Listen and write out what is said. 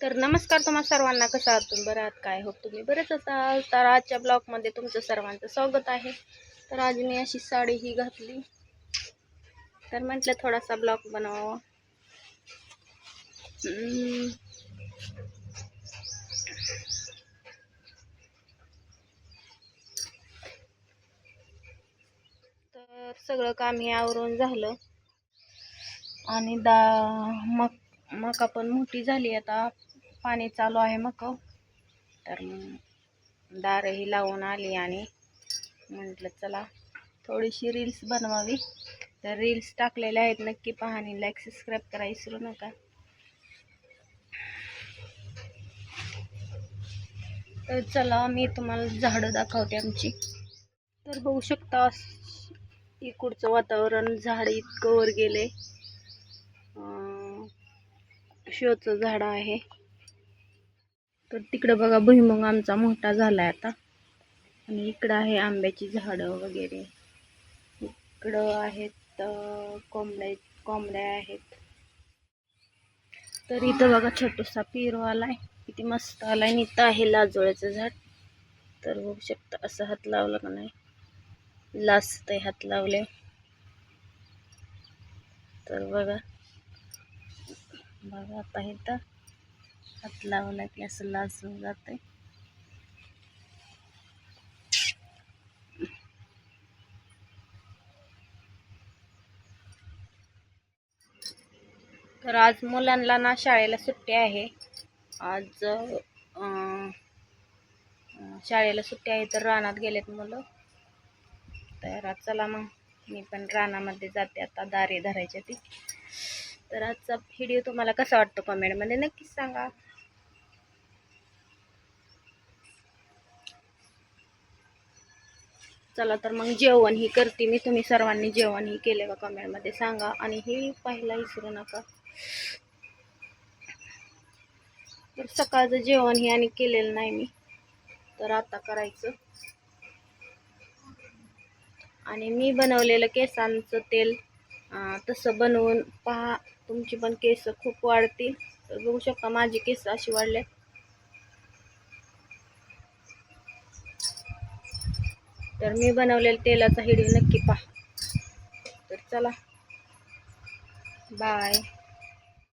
तर नमस्कार तुम्हा सर्वांना, कसं आहात तुम्ही? बरं आहात काय? होप तुम्ही बरेच असाल. तर आजच्या ब्लॉगमध्ये तुमचं सर्वांचं स्वागत आहे. तर आज मी अशी साडी ही घातली, तर म्हटलं थोडासा ब्लॉग बनवावा. तर सगळं काम हे आवरून झालं आणि मका पण मोठी झाली. आता पाणी चालू आहे मका. तर दारही लावून आली आणि म्हटलं चला थोडीशी रील्स बनवावी. तर रील्स टाकलेल्या आहेत, नक्की पहा आणि लाईक सबस्क्राईब करा विसरू नका. तर चला मी तुम्हाला झाडं दाखवते आमची. तर बघू शकता इकडचं वातावरण, झाड इतकं वर गेले. शोचं झाड आहे. तर तिकडं बघा भुईमुग आमचा मोठा झालाय आता. आणि इकडं आहे आंब्याची झाडं वगैरे. इकडं आहेत कोंबड्या आहेत. तर इथं बघा छोटूसा पेरू आलाय, किती मस्त आलाय. आणि इथं आहे लाजोळ्याचं झाड. तर बघू शकता, असं हात लावला का नाही लाजतंय हात लावले. तर बघा आता इथं हात लावला की असं लाजून जातंय. तर आज मुलांना ना शाळेला सुट्टी आहे. आज शाळेला सुट्टी आहे, तर रानात गेलेत मुलं. तर चला मग मी पण रानामध्ये जाते आता, दारे धरायच्या ती. तर आजचा व्हिडिओ तुम्हाला कसा वाटतो कमेंटमध्ये नक्कीच सांगा. चला तर मग जेवण ही करते मी. तुम्ही सर्वांनी जेवण ही केले का कमेंटमध्ये सांगा. आणि हे पाहायला विसरू नका. तर सकाळचं जेवण हे आणि केलेलं नाही मी, तर आता करायचं. आणि मी बनवलेलं केसांचं तेल तसं बनवून पहा, तुमची पण केस खूप वाढतील. तर बघू शकता माझी केस अशी वाढले. तर मी बनवलेल्या तेलाचा व्हिडिओ नक्की पहा. तर चला बाय.